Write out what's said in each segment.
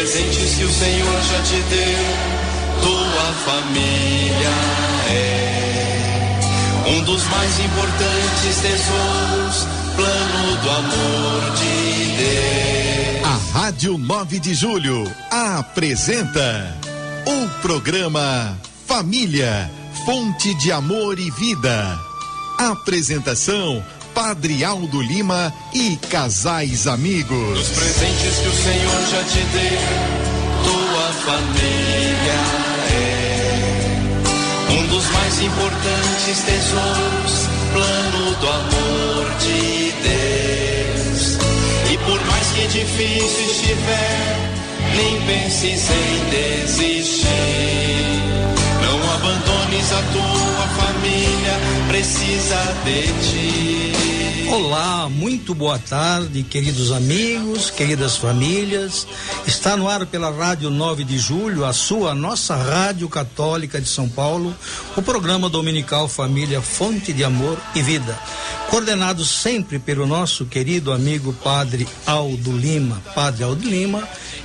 presentes que o Senhor já te deu, tua família é um dos mais importantes tesouros, plano do amor de Deus. A Rádio 9 de Julho apresenta o programa Família, Fonte de Amor e Vida. Apresentação: Padre Aldo Lima e casais amigos. Os presentes que o Senhor já te deu, tua família é um dos mais importantes tesouros, plano do amor de Deus. E por mais que difícil estiver, nem penses em desistir. Não abandones a tua família, precisa de ti. Olá, muito boa tarde, queridos amigos, queridas famílias. Está no ar pela Rádio 9 de Julho, nossa Rádio Católica de São Paulo, o programa dominical Família, Fonte de Amor e Vida. Coordenado sempre pelo nosso querido amigo Padre Aldo Lima. Padre Aldo Lima,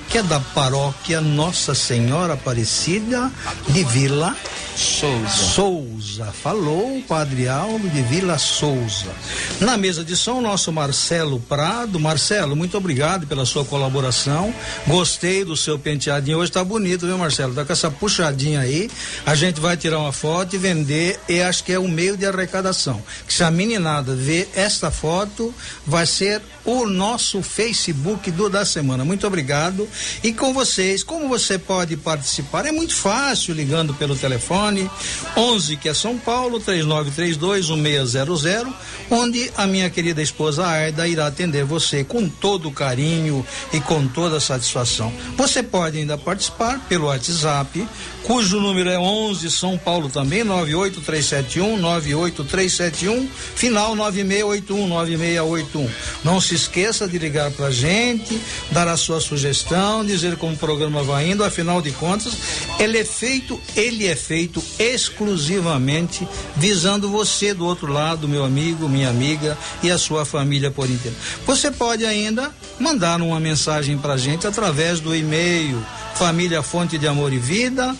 que é da paróquia Nossa Senhora Aparecida de Vila Souza. Falou o Padre Aldo de Vila Souza. Na mesa de som, nosso Marcelo Prado. Marcelo, muito obrigado pela sua colaboração. Gostei do seu penteadinho. Hoje tá bonito, viu, Marcelo? Tá com essa puxadinha aí. A gente vai tirar uma foto e vender, e acho que é o meio de arrecadação. Que se a meninada ver esta foto, vai ser o nosso Facebook da semana. Muito obrigado. E com vocês, como você pode participar? É muito fácil, ligando pelo telefone 11, que é São Paulo, 3932-1600, onde a minha querida esposa Aida irá atender você com todo carinho e com toda satisfação. Você pode ainda participar pelo WhatsApp, cujo número é 11, São Paulo também, 98371, final 9681. Não se esqueça de ligar pra gente, dar a sua sugestão, dizer como o programa vai indo. Afinal de contas, ele é feito exclusivamente visando você do outro lado, meu amigo, minha amiga, e a sua família por inteiro. Você pode ainda mandar uma mensagem pra gente através do e-mail Família Fonte de Amor e Vida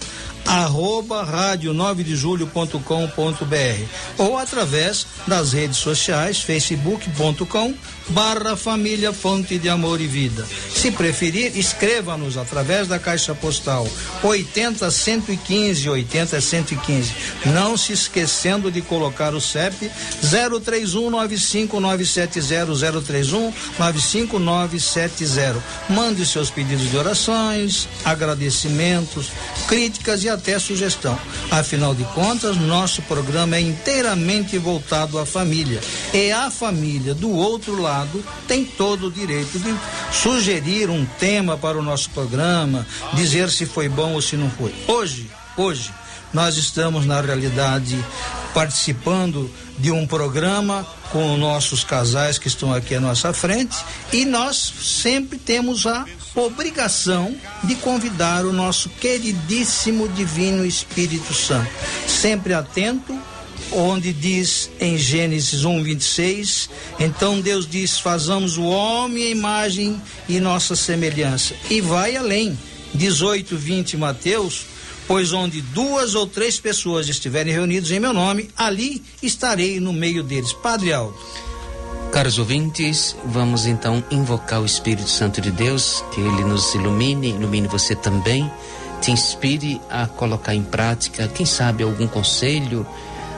@radio9dejulho.com.br ou através das redes sociais, facebook.com/Família Fonte de Amor e Vida. Se preferir, escreva-nos através da caixa postal 80-115. Não se esquecendo de colocar o CEP 031-95970, Mande seus pedidos de orações, agradecimentos, críticas e até sugestão. Afinal de contas, nosso programa é inteiramente voltado à família. E a família do outro lado tem todo o direito de sugerir um tema para o nosso programa, dizer se foi bom ou se não foi. Hoje, nós estamos, na realidade, participando de um programa com nossos casais que estão aqui à nossa frente, e nós sempre temos a obrigação de convidar o nosso queridíssimo Divino Espírito Santo, sempre atento, onde diz em Gênesis 1:26, então Deus diz: façamos o homem à imagem e nossa semelhança. E vai além, 18:20 Mateus, pois onde 2 ou 3 pessoas estiverem reunidas em meu nome, ali estarei no meio deles. Padre Aldo. Caros ouvintes, vamos então invocar o Espírito Santo de Deus, que ele nos ilumine você também, te inspire a colocar em prática, quem sabe algum conselho,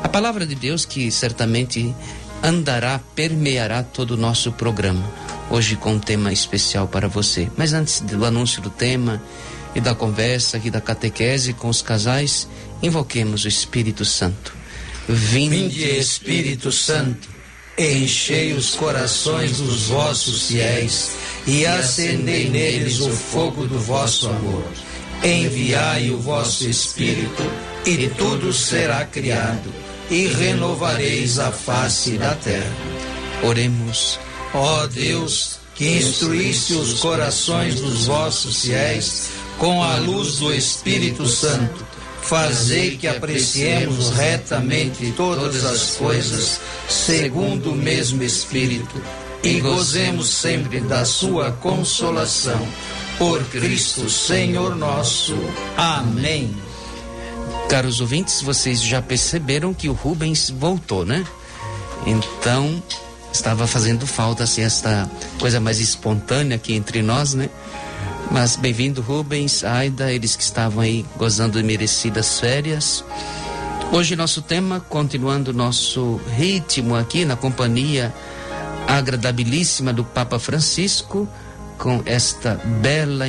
a palavra de Deus que certamente permeará todo o nosso programa, hoje com um tema especial para você. Mas antes do anúncio do tema e da conversa aqui da catequese com os casais, invoquemos o Espírito Santo. Vinde, Espírito Santo, enchei os corações dos vossos fiéis e acendei neles o fogo do vosso amor. Enviai o vosso Espírito e tudo será criado e renovareis a face da terra. Oremos. Ó Deus, que instruíste os corações dos vossos fiéis com a luz do Espírito Santo, fazei que apreciemos retamente todas as coisas segundo o mesmo Espírito e gozemos sempre da sua consolação. Por Cristo Senhor nosso. Amém. Caros ouvintes, vocês já perceberam que o Rubens voltou, né? Então, estava fazendo falta assim, esta coisa mais espontânea aqui entre nós, né? Mas bem-vindo, Rubens, Aida, eles que estavam aí gozando de merecidas férias. Hoje nosso tema, continuando nosso ritmo aqui na companhia agradabilíssima do Papa Francisco, com esta bela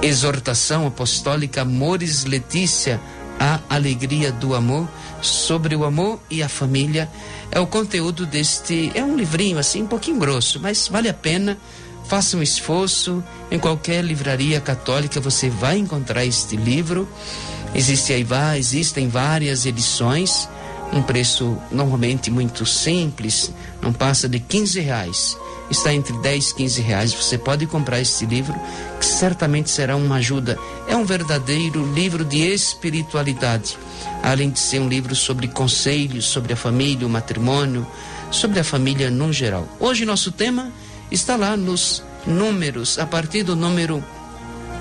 exortação apostólica Amoris Laetitia, a alegria do amor, sobre o amor e a família. É o conteúdo deste, é um livrinho assim, um pouquinho grosso, mas vale a pena. Faça um esforço, em qualquer livraria católica você vai encontrar este livro. Existem várias edições, um preço normalmente muito simples, não passa de R$15. Está entre R$10 e R$15. Você pode comprar este livro, que certamente será uma ajuda. É um verdadeiro livro de espiritualidade, além de ser um livro sobre conselhos, sobre a família, o matrimônio, sobre a família no geral. Hoje nosso tema está lá nos números, a partir do número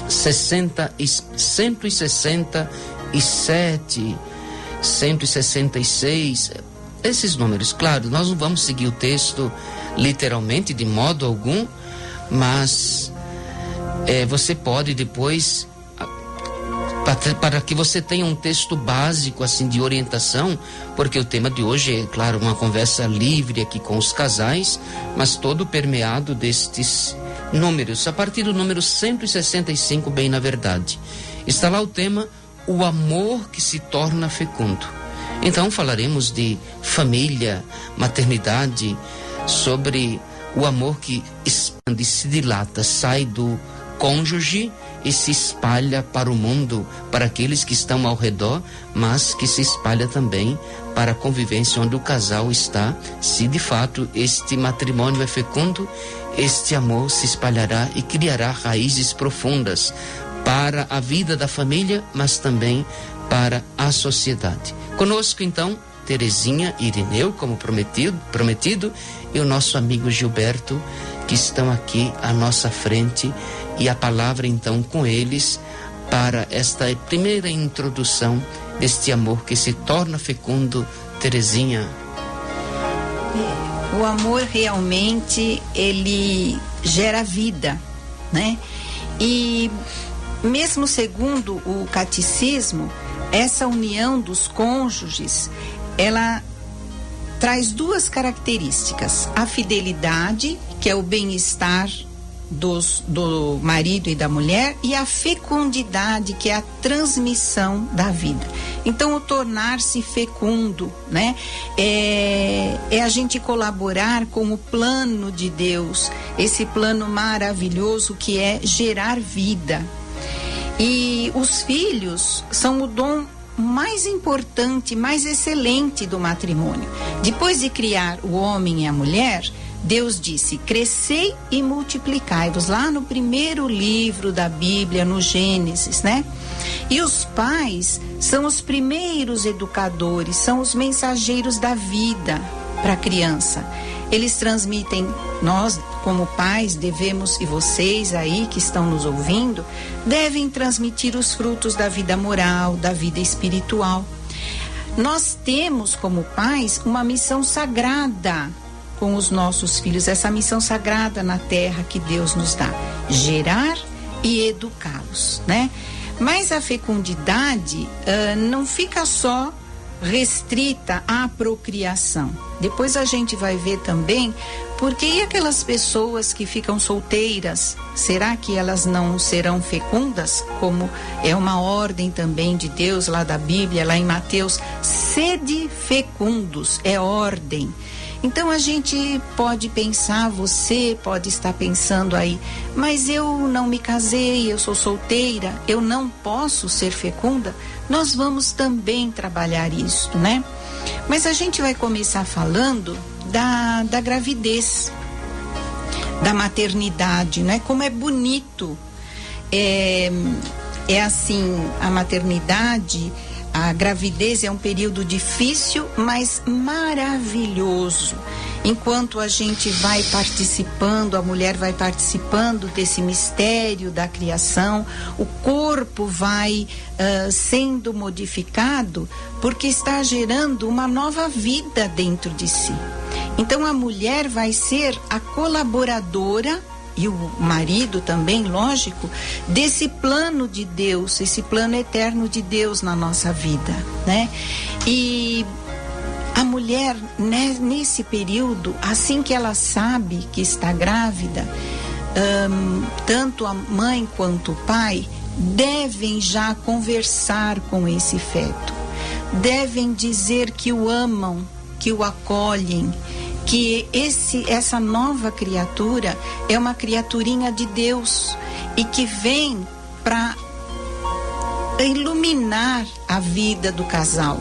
167, 166, esses números. Claro, nós não vamos seguir o texto literalmente, de modo algum, mas você pode depois, para que você tenha um texto básico assim de orientação, porque o tema de hoje é, claro, uma conversa livre aqui com os casais, mas todo permeado destes números. A partir do número 165, bem na verdade, está lá o tema, o amor que se torna fecundo. Então falaremos de família, maternidade, sobre o amor que expande, se dilata, sai do cônjuge e se espalha para o mundo, para aqueles que estão ao redor, mas que se espalha também para a convivência onde o casal está. Se de fato este matrimônio é fecundo, este amor se espalhará e criará raízes profundas para a vida da família, mas também para a sociedade. Conosco então Terezinha e Irineu, como prometido, e o nosso amigo Gilberto, que estão aqui à nossa frente, e a palavra então com eles para esta primeira introdução deste amor que se torna fecundo. Terezinha. O amor realmente, ele gera vida, né? E mesmo segundo o catecismo, essa união dos cônjuges, ela traz duas características: a fidelidade, que é o bem-estar do marido e da mulher, e a fecundidade, que é a transmissão da vida. Então, o tornar-se fecundo, né, é a gente colaborar com o plano de Deus, esse plano maravilhoso que é gerar vida. E os filhos são o dom mais importante, mais excelente do matrimônio. Depois de criar o homem e a mulher, Deus disse: crescei e multiplicai-vos, lá no primeiro livro da Bíblia, no Gênesis, né? E os pais são os primeiros educadores, são os mensageiros da vida para a criança. Eles transmitem, nós como pais devemos, e vocês aí que estão nos ouvindo, devem transmitir os frutos da vida moral, da vida espiritual. Nós temos como pais uma missão sagrada com os nossos filhos, essa missão sagrada na terra que Deus nos dá: gerar e educá-los, né? Mas a fecundidade não fica só restrita à procriação. Depois a gente vai ver também, porque e aquelas pessoas que ficam solteiras, será que elas não serão fecundas? Como é uma ordem também de Deus lá da Bíblia, lá em Mateus: sede fecundos, é ordem. Então a gente pode pensar, você pode estar pensando aí, mas eu não me casei, eu sou solteira, eu não posso ser fecunda. Nós vamos também trabalhar isso, né? Mas a gente vai começar falando da gravidez, da maternidade, né? Como é bonito, é assim, a maternidade, A gravidez é um período difícil, mas maravilhoso. Enquanto a gente vai participando, a mulher vai participando desse mistério da criação, o corpo vai sendo modificado porque está gerando uma nova vida dentro de si. Então a mulher vai ser a colaboradora, e o marido também, lógico, desse plano de Deus, esse plano eterno de Deus na nossa vida, né? E a mulher, né, nesse período, assim que ela sabe que está grávida, tanto a mãe quanto o pai devem já conversar com esse feto, devem dizer que o amam, que o acolhem, que essa nova criatura é uma criaturinha de Deus e que vem para iluminar a vida do casal.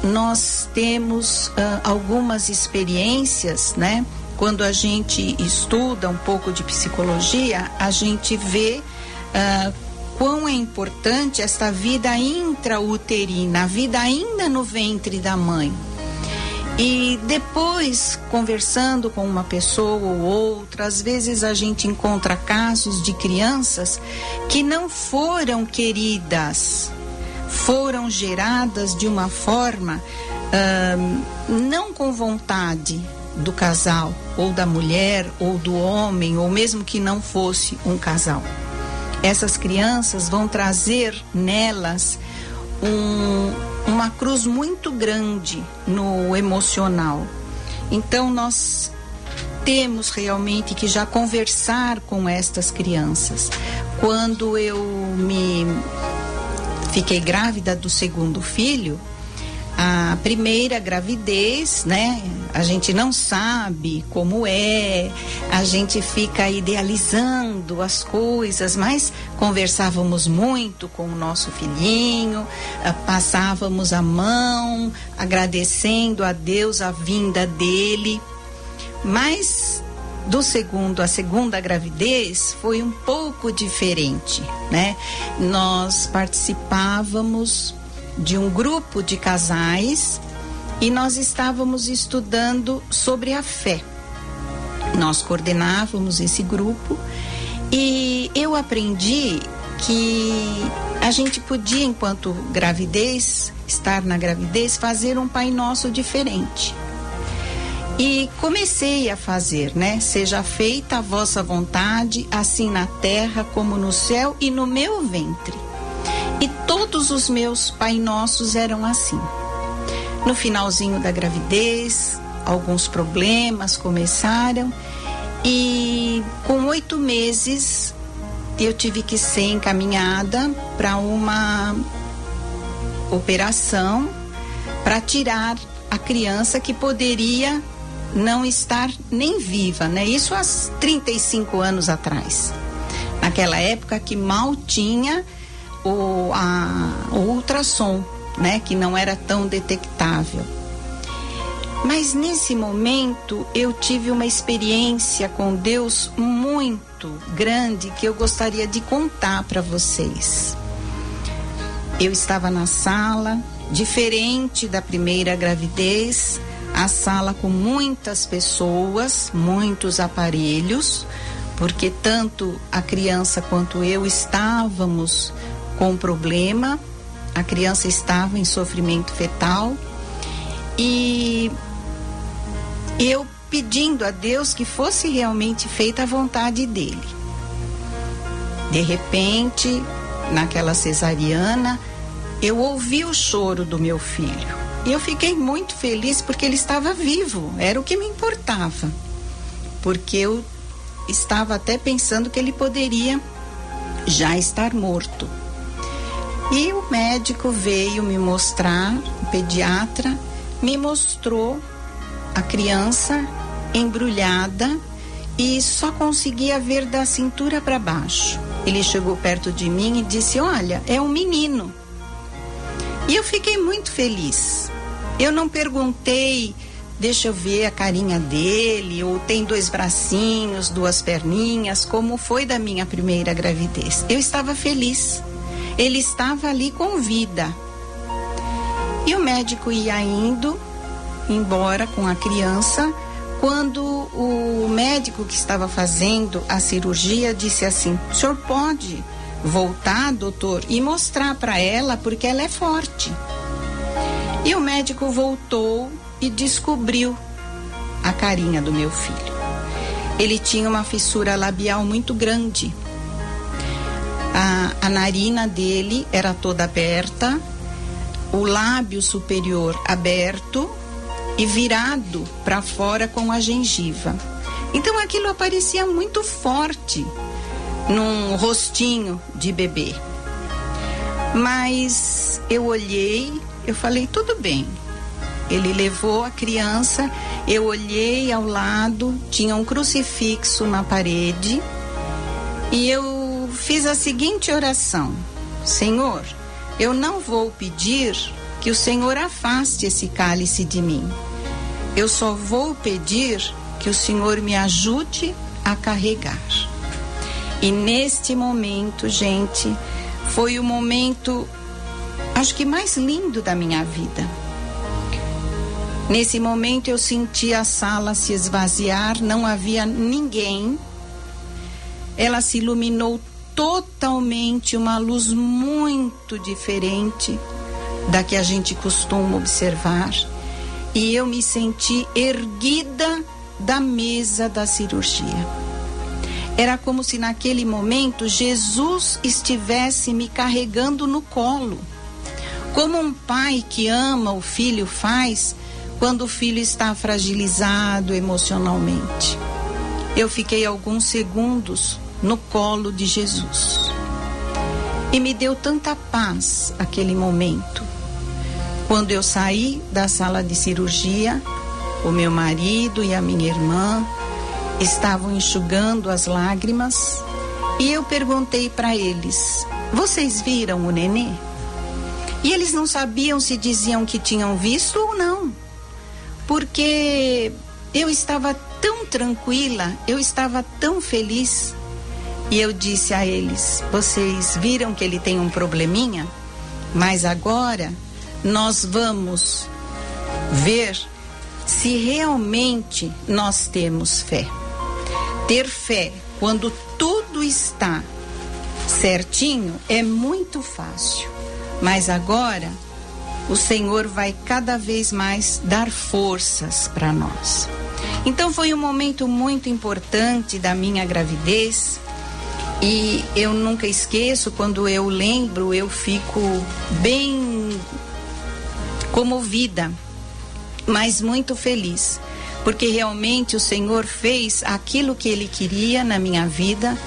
Nós temos algumas experiências, né? Quando a gente estuda um pouco de psicologia, a gente vê quão é importante esta vida intrauterina, a vida ainda no ventre da mãe. E depois, conversando com uma pessoa ou outra, às vezes a gente encontra casos de crianças que não foram queridas, foram geradas de uma forma não com vontade do casal, ou da mulher, ou do homem, ou mesmo que não fosse um casal. Essas crianças vão trazer nelas uma cruz muito grande no emocional. Então nós temos realmente que já conversar com estas crianças. Quando eu fiquei grávida do segundo filho, a primeira gravidez, né? A gente não sabe como é, a gente fica idealizando as coisas, mas conversávamos muito com o nosso filhinho, passávamos a mão, agradecendo a Deus a vinda dele. Mas a segunda gravidez foi um pouco diferente, né? Nós participávamos de um grupo de casais e nós estávamos estudando sobre a fé. Nós coordenávamos esse grupo e eu aprendi que a gente podia, enquanto estar na gravidez, fazer um Pai Nosso diferente. E comecei a fazer, né? Seja feita a vossa vontade, assim na terra como no céu e no meu ventre. E todos os meus Pai Nossos eram assim. No finalzinho da gravidez, alguns problemas começaram e com 8 meses eu tive que ser encaminhada para uma operação para tirar a criança que poderia não estar nem viva, né? Isso há 35 anos atrás. Naquela época que mal tinha o ultrassom, né, que não era tão detectável. Mas nesse momento eu tive uma experiência com Deus muito grande que eu gostaria de contar para vocês. Eu estava na sala, diferente da primeira gravidez, a sala com muitas pessoas, muitos aparelhos, porque tanto a criança quanto eu estávamos com problema, a criança estava em sofrimento fetal e eu pedindo a Deus que fosse realmente feita a vontade dele. De repente, naquela cesariana, eu ouvi o choro do meu filho e eu fiquei muito feliz porque ele estava vivo, era o que me importava, porque eu estava até pensando que ele poderia já estar morto. E o médico veio me mostrar, o pediatra me mostrou a criança embrulhada e só conseguia ver da cintura para baixo. Ele chegou perto de mim e disse: olha, é um menino. E eu fiquei muito feliz. Eu não perguntei, deixa eu ver a carinha dele, ou tem 2 bracinhos, 2 perninhas, como foi da minha primeira gravidez. Eu estava feliz. Ele estava ali com vida, E o médico ia indo embora com a criança, quando o médico que estava fazendo a cirurgia disse assim: o senhor pode voltar, doutor, e mostrar para ela, porque ela é forte. E o médico voltou e descobriu a carinha do meu filho. Ele tinha uma fissura labial muito grande. A narina dele era toda aberta, o lábio superior aberto e virado para fora com a gengiva. Então aquilo aparecia muito forte num rostinho de bebê. Mas eu olhei, eu falei, tudo bem. Ele levou a criança, eu olhei ao lado, tinha um crucifixo na parede e eu fiz a seguinte oração: Senhor, eu não vou pedir que o Senhor afaste esse cálice de mim. Eu só vou pedir que o Senhor me ajude a carregar. E neste momento, gente, foi o momento, acho que mais lindo da minha vida. Nesse momento eu senti a sala se esvaziar, não havia ninguém. Ela se iluminou totalmente, uma luz muito diferente da que a gente costuma observar. E eu me senti erguida da mesa da cirurgia. Era como se naquele momento Jesus estivesse me carregando no colo, como um pai que ama o filho faz quando o filho está fragilizado emocionalmente. Eu fiquei alguns segundos no colo de Jesus e me deu tanta paz aquele momento. Quando eu saí da sala de cirurgia, o meu marido e a minha irmã estavam enxugando as lágrimas e eu perguntei para eles: vocês viram o nenê? E eles não sabiam se diziam que tinham visto ou não, porque eu estava tão tranquila, eu estava tão feliz. E eu disse a eles: vocês viram que ele tem um probleminha? Mas agora nós vamos ver se realmente nós temos fé. Ter fé quando tudo está certinho é muito fácil, mas agora o Senhor vai cada vez mais dar forças para nós. Então foi um momento muito importante da minha gravidez e eu nunca esqueço. Quando eu lembro, eu fico bem comovida, mas muito feliz, porque realmente o Senhor fez aquilo que Ele queria na minha vida,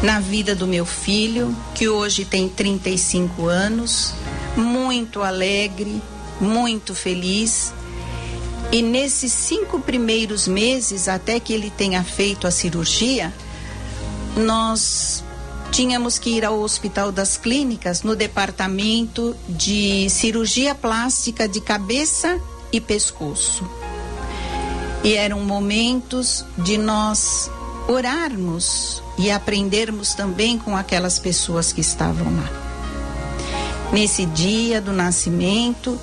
na vida do meu filho, que hoje tem 35 anos, muito alegre, muito feliz. E nesses 5 primeiros meses, até que ele tenha feito a cirurgia, nós tínhamos que ir ao Hospital das Clínicas, no departamento de cirurgia plástica de cabeça e pescoço. E eram momentos de nós orarmos e aprendermos também com aquelas pessoas que estavam lá. Nesse dia do nascimento,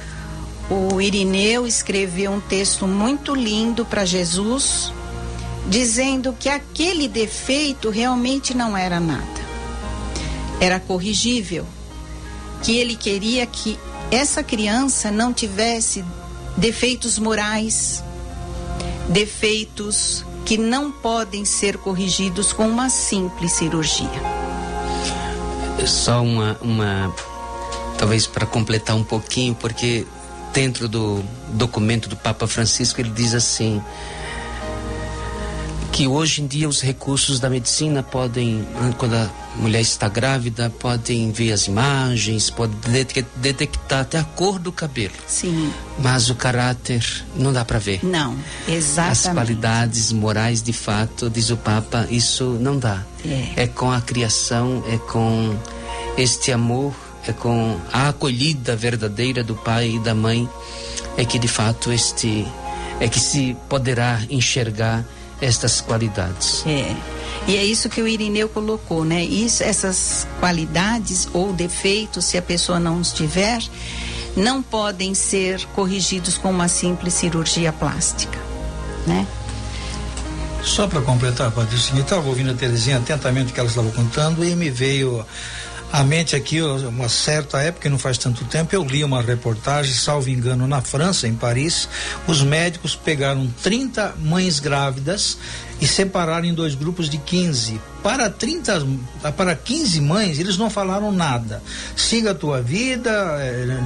o Irineu escreveu um texto muito lindo para Jesus, dizendo que aquele defeito realmente não era nada. Era corrigível, que ele queria que essa criança não tivesse defeitos morais, defeitos que não podem ser corrigidos com uma simples cirurgia. Só uma talvez para completar um pouquinho, porque dentro do documento do Papa Francisco ele diz assim, que hoje em dia os recursos da medicina podem, quando a mulher está grávida, podem ver as imagens, podem detectar até a cor do cabelo. Sim. Mas o caráter não dá para ver. Não, exatamente. As qualidades morais, de fato, diz o Papa, isso não dá. É com a criação, é com este amor, é com a acolhida verdadeira do pai e da mãe, é que de fato é que se poderá enxergar estas qualidades. E é isso que o Irineu colocou, né? Essas qualidades ou defeitos, se a pessoa não os tiver, não podem ser corrigidos com uma simples cirurgia plástica, né? Só para completar, Patrícia, eu estava ouvindo a Terezinha atentamente o que ela estava contando e me veio à mente aqui uma certa época, não faz tanto tempo, eu li uma reportagem, salvo engano, na França, em Paris, os médicos pegaram 30 mães grávidas e separaram em 2 grupos de 15. Para 15 mães, eles não falaram nada. Siga a tua vida,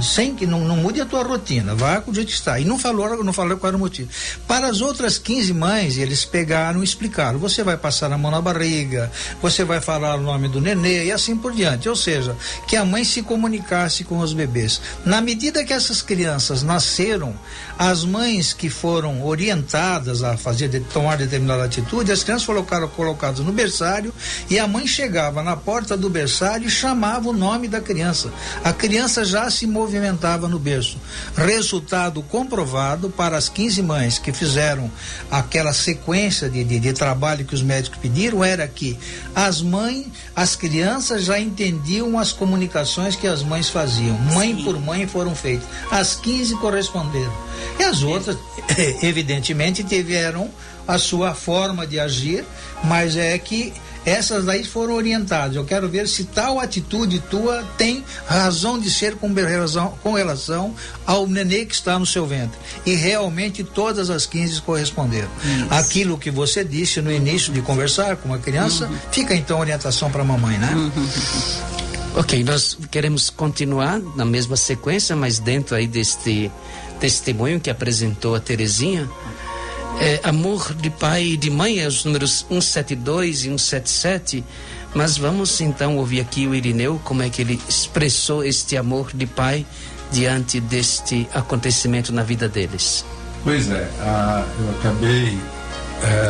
sem que não mude a tua rotina, vá com o jeito que está. E não falaram qual era o motivo. Para as outras 15 mães, eles pegaram e explicaram: você vai passar a mão na barriga, você vai falar o nome do nenê e assim por diante. Ou seja, que a mãe se comunicasse com os bebês. Na medida que essas crianças nasceram, as mães que foram orientadas a tomar determinada atitude, as crianças foram colocadas no berçário e a mãe chegava na porta do berçário e chamava o nome da criança. A criança já se movimentava no berço. Resultado comprovado para as 15 mães que fizeram aquela sequência de trabalho que os médicos pediram, era que as crianças já entendiam as comunicações que as mães faziam. Mãe por mãe foram feitas. As 15 corresponderam. E as outras, evidentemente, tiveram a sua forma de agir, mas é que essas daí foram orientadas. Eu quero ver se tal atitude tua tem razão de ser com relação ao nenê que está no seu ventre. E realmente todas as 15 corresponderam. Isso. Aquilo que você disse no início de conversar com uma criança, fica então a orientação para a mamãe, né? Ok, nós queremos continuar na mesma sequência, mas dentro aí deste testemunho que apresentou a Terezinha. Amor de pai e de mãe é os números 172 e 177, mas vamos então ouvir aqui o Irineu, como é que ele expressou este amor de pai diante deste acontecimento na vida deles. Pois é, eu acabei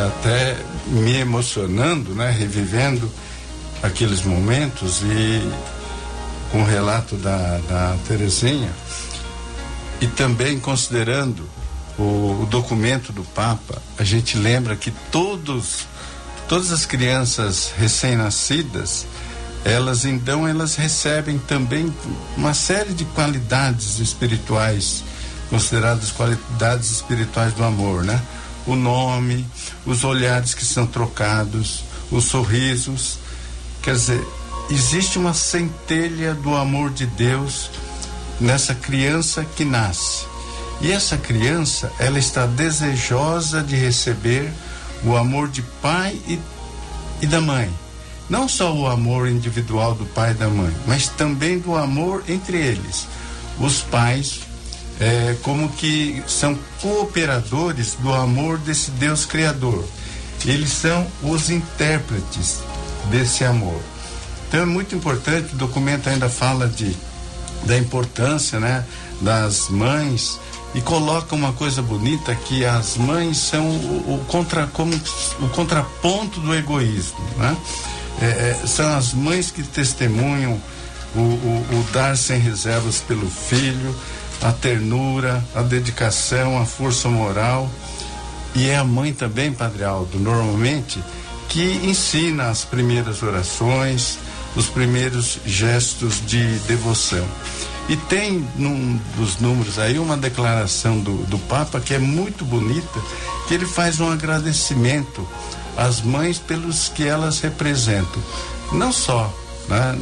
até me emocionando, né, revivendo aqueles momentos e com o relato da Terezinha, e também considerando o documento do Papa. A gente lembra que todas as crianças recém-nascidas, elas recebem também uma série de qualidades espirituais, consideradas qualidades espirituais do amor, né? O nome, os olhares que são trocados, os sorrisos. Quer dizer, existe uma centelha do amor de Deus nessa criança que nasce. E essa criança, ela está desejosa de receber o amor de pai e da mãe. Não só o amor individual do pai e da mãe, mas também do amor entre eles. Os pais, como que são cooperadores do amor desse Deus Criador. Eles são os intérpretes desse amor. Então é muito importante, o documento ainda fala da importância, né, das mães, e coloca uma coisa bonita, que as mães são o contraponto do egoísmo, né? São as mães que testemunham o dar sem reservas pelo filho, a ternura, a dedicação, a força moral. E é a mãe também, Padre Aldo, normalmente, que ensina as primeiras orações, os primeiros gestos de devoção. E tem num dos números aí uma declaração do Papa que é muito bonita, que ele faz um agradecimento às mães pelos que elas representam, não só, né,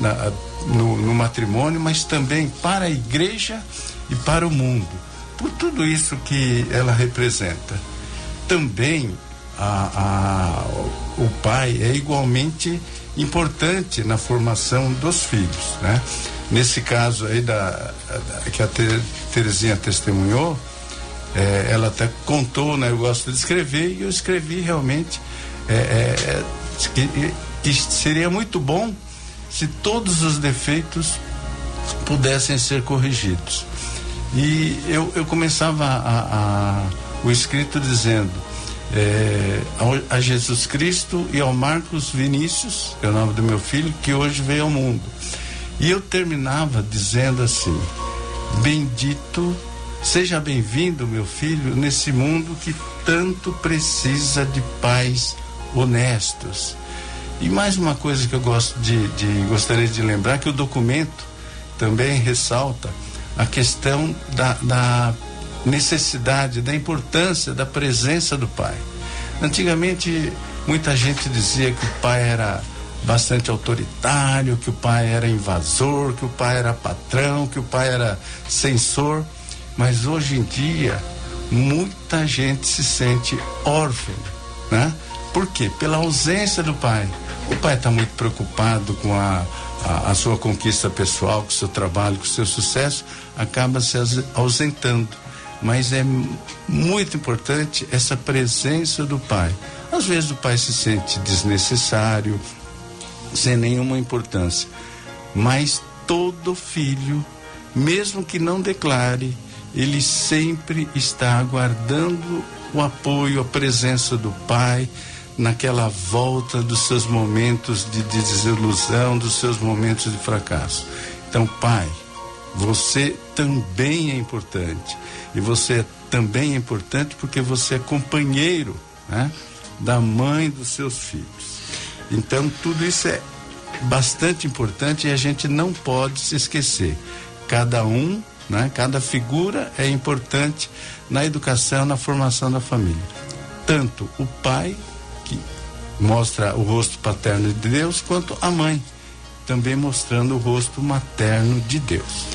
no matrimônio, mas também para a igreja e para o mundo, por tudo isso que ela representa. Também o pai é igualmente importante na formação dos filhos, né? Nesse caso aí que a Terezinha testemunhou, ela até contou, né? Eu gosto de escrever, e eu escrevi realmente que seria muito bom se todos os defeitos pudessem ser corrigidos. E eu começava o escrito dizendo a Jesus Cristo e ao Marcos Vinícius, que é o nome do meu filho, que hoje veio ao mundo. E eu terminava dizendo assim: bendito, seja bem-vindo, meu filho, nesse mundo que tanto precisa de pais honestos. E mais uma coisa que eu gostaria de lembrar, que o documento também ressalta a questão da necessidade, da importância da presença do pai. Antigamente, muita gente dizia que o pai era bastante autoritário, que o pai era invasor, que o pai era patrão, que o pai era censor, mas hoje em dia muita gente se sente órfã, né? Por quê? Pela ausência do pai. O pai está muito preocupado com a sua conquista pessoal, com o seu trabalho, com o seu sucesso, acaba se ausentando. Mas é muito importante essa presença do pai. Às vezes o pai se sente desnecessário, sem nenhuma importância, mas todo filho, mesmo que não declare, ele sempre está aguardando o apoio, a presença do pai naquela volta dos seus momentos de desilusão, dos seus momentos de fracasso. Então, pai, você também é importante, e você também é importante porque você é companheiro, né, da mãe dos seus filhos. Então, tudo isso é bastante importante e a gente não pode se esquecer. Cada um, né, cada figura é importante na educação, na formação da família. Tanto o pai, que mostra o rosto paterno de Deus, quanto a mãe, também mostrando o rosto materno de Deus.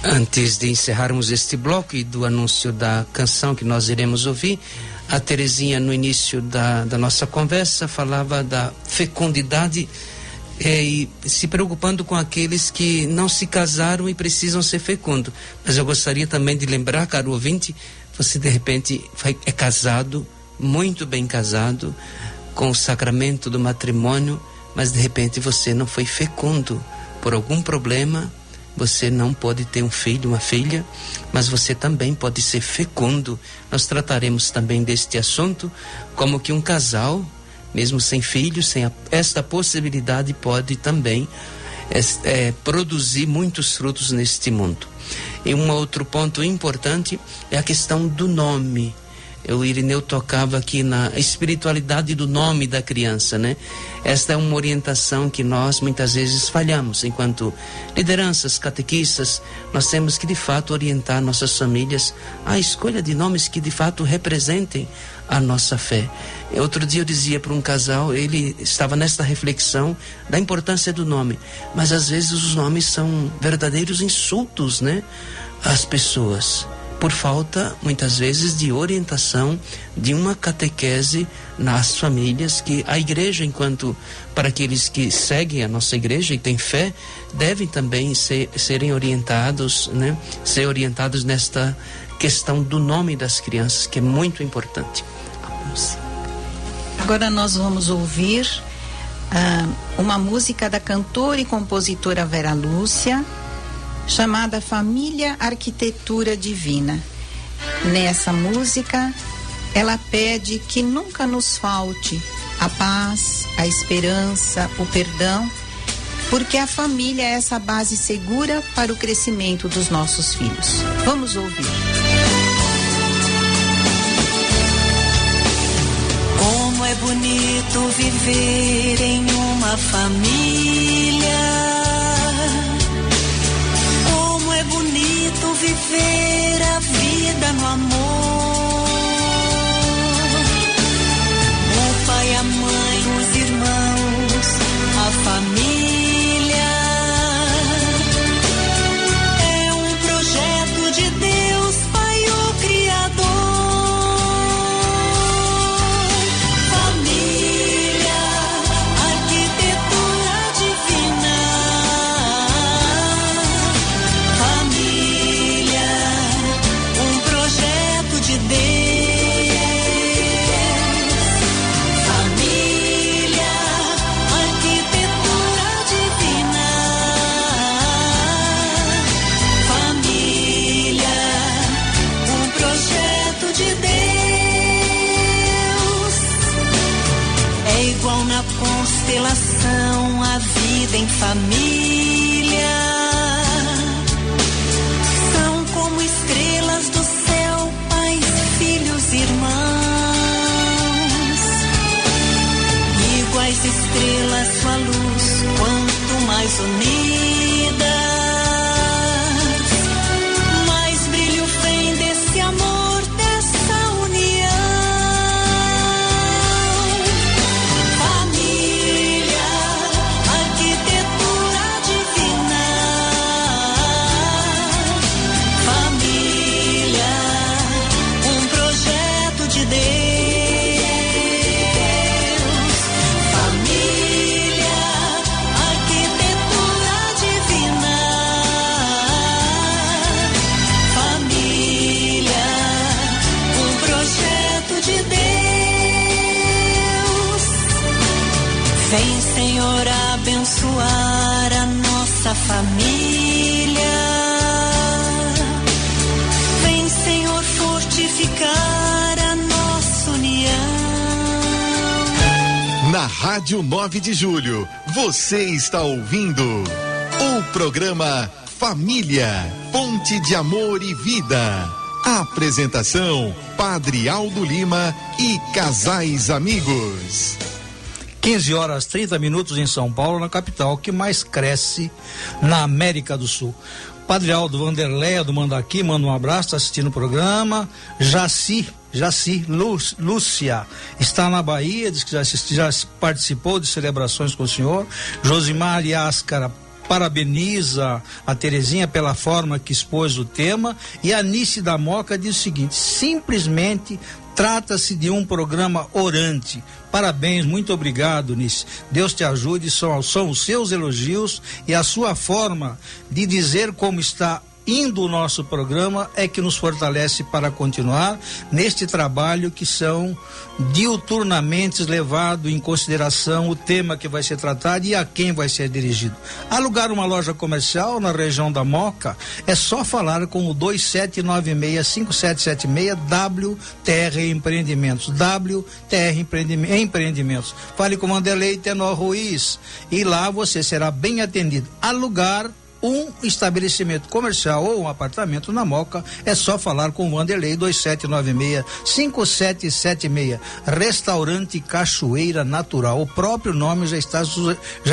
Antes de encerrarmos este bloco e do anúncio da canção que nós iremos ouvir, a Terezinha, no início da nossa conversa, falava da fecundidade e se preocupando com aqueles que não se casaram e precisam ser fecundos. Mas eu gostaria também de lembrar, caro ouvinte, você de repente é casado, muito bem casado, com o sacramento do matrimônio, mas de repente você não foi fecundo por algum problema. Você não pode ter um filho, uma filha, mas você também pode ser fecundo. Nós trataremos também deste assunto, como que um casal, mesmo sem filhos, sem esta possibilidade, pode também produzir muitos frutos neste mundo. E um outro ponto importante é a questão do nome. O Irineu tocava aqui na espiritualidade do nome da criança, né? Esta é uma orientação que nós muitas vezes falhamos enquanto lideranças, catequistas. Nós temos que de fato orientar nossas famílias à escolha de nomes que de fato representem a nossa fé. Outro dia eu dizia para um casal, ele estava nesta reflexão da importância do nome, mas às vezes os nomes são verdadeiros insultos, né, às pessoas, por falta, muitas vezes, de orientação, de uma catequese nas famílias, que a igreja, enquanto para aqueles que seguem a nossa igreja e têm fé, devem também serem orientados, né? Ser orientados nesta questão do nome das crianças, que é muito importante. Agora nós vamos ouvir uma música da cantora e compositora Vera Lúcia, chamada Família Arquitetura Divina. Nessa música, ela pede que nunca nos falte a paz, a esperança, o perdão, porque a família é essa base segura para o crescimento dos nossos filhos. Vamos ouvir. Como é bonito viver em uma família. É bonito viver a vida no amor. O pai, a mãe, os irmãos, a família. É um projeto de Deus, Pai, o Criador. Família, arquitetura divina. Constelação, a vida em família. São como estrelas do céu, pais, filhos, irmãos. Iguais estrelas, sua luz, quanto mais unidas, Vem, Senhor, abençoar a nossa família. Vem, Senhor, fortificar a nossa união. Na Rádio 9 de Julho, você está ouvindo o programa Família, Fonte de Amor e Vida. Apresentação, Padre Aldo Lima e casais amigos. 15h30 em São Paulo, na capital, que mais cresce na América do Sul. Padre Aldo, Vanderleia do Mandaqui, manda um abraço, está assistindo o programa. Lúcia, está na Bahia, diz que já participou de celebrações com o senhor. Josimar Yáscara parabeniza a Terezinha pela forma que expôs o tema, e a Nice da Moca diz o seguinte: simplesmente trata-se de um programa orante. Parabéns, muito obrigado, Nice. Deus te ajude, são os seus elogios e a sua forma de dizer como está indo o nosso programa é que nos fortalece para continuar neste trabalho que são diuturnamente levado em consideração o tema que vai ser tratado e a quem vai ser dirigido. Alugar uma loja comercial na região da Moca é só falar com o 2796-5776 WTR Empreendimentos. WTR Empreendimentos. Fale com Vanderlei Tenor Ruiz e lá você será bem atendido. Alugar um estabelecimento comercial ou um apartamento na Moca é só falar com o Vanderlei 2796-5776. Restaurante Cachoeira Natural. O próprio nome já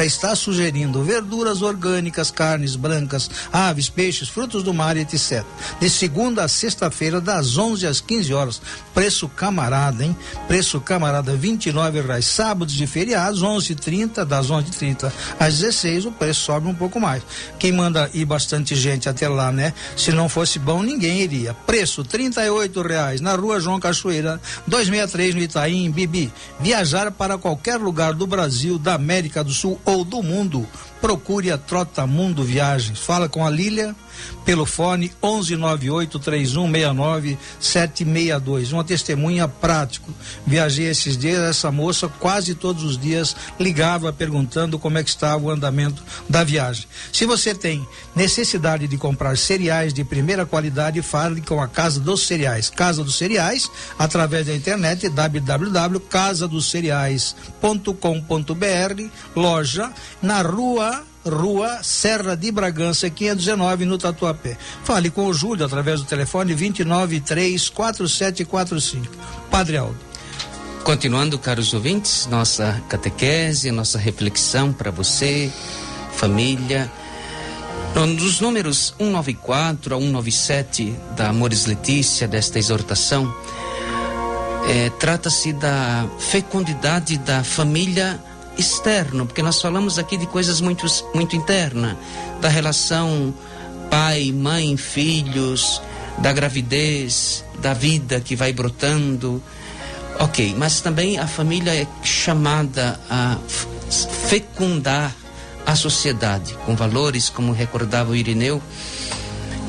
está sugerindo verduras orgânicas, carnes brancas, aves, peixes, frutos do mar, etc. De segunda a sexta-feira, das 11 às 15 horas. Preço camarada, hein? Preço camarada, R$29. Sábados e feriados, 11h30, das 11h30 às 16h, o preço sobe um pouco mais. Quem manda ir bastante gente até lá, né? Se não fosse bom, ninguém iria. Preço R$38 na Rua João Cachoeira, 263 no Itaim, Bibi. Viajar para qualquer lugar do Brasil, da América do Sul ou do mundo, procure a Trotamundo Viagens. Fala com a Lília pelo fone 1198-3169-762. Uma testemunha prático. Viajei esses dias, essa moça quase todos os dias ligava perguntando como é que estava o andamento da viagem. Se você tem necessidade de comprar cereais de primeira qualidade, fale com a Casa dos Cereais. Casa dos Cereais, através da internet, www.casadoscereais.com.br, loja na Rua Serra de Bragança, 519, no Tatuapé. Fale com o Júlio através do telefone 2934745. Padre Aldo. Continuando, caros ouvintes, nossa catequese, nossa reflexão para você, família. Nos números 194 a 197 da Amoris Letícia, desta exortação, trata-se da fecundidade da família externo, porque nós falamos aqui de coisas muito internas, da relação pai, mãe, filhos, da gravidez, da vida que vai brotando, ok, mas também a família é chamada a fecundar a sociedade, com valores, como recordava o Irineu.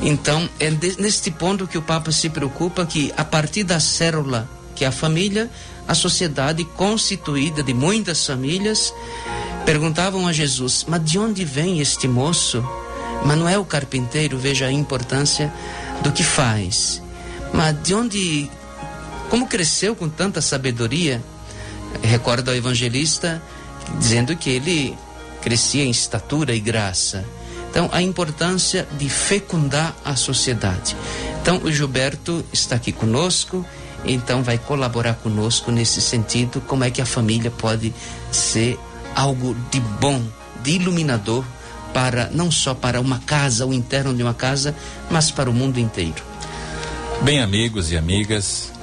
Então, é neste ponto que o Papa se preocupa, que a partir da célula, que é a família, a sociedade constituída de muitas famílias, perguntavam a Jesus: mas de onde vem este moço? Manuel carpinteiro, veja a importância do que faz. Mas de onde, como cresceu com tanta sabedoria? Recorda o evangelista dizendo que ele crescia em estatura e graça. Então, a importância de fecundar a sociedade. Então, o Gilberto está aqui conosco, então vai colaborar conosco nesse sentido, como é que a família pode ser algo de bom, de iluminador, para não só para uma casa, o interno de uma casa, mas para o mundo inteiro. Bem, amigos e amigas,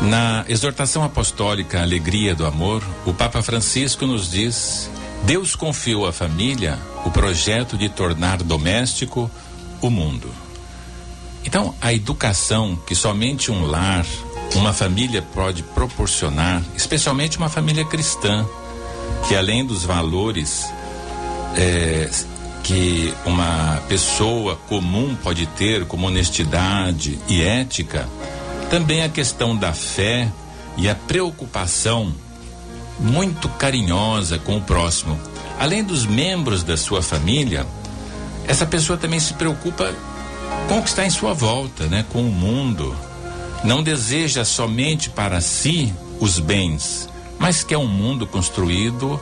na exortação apostólica Alegria do Amor, o Papa Francisco nos diz: Deus confiou à família o projeto de tornar doméstico o mundo. Então, a educação que somente um lar, uma família pode proporcionar, especialmente uma família cristã, que além dos valores que uma pessoa comum pode ter, como honestidade e ética, também a questão da fé e a preocupação muito carinhosa com o próximo. Além dos membros da sua família, essa pessoa também se preocupa com o que está em sua volta, né? Com o mundo. Não deseja somente para si os bens, mas quer um mundo construído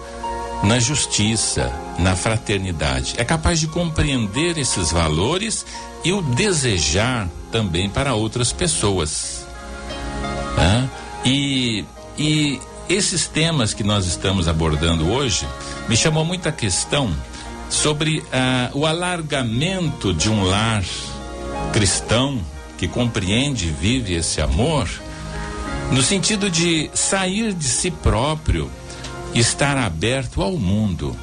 na justiça, na fraternidade. É capaz de compreender esses valores e o desejar também para outras pessoas. Né? E esses temas que nós estamos abordando hoje me chamou muito a questão sobre o alargamento de um lar cristão que compreende e vive esse amor, no sentido de sair de si próprio, estar aberto ao mundo,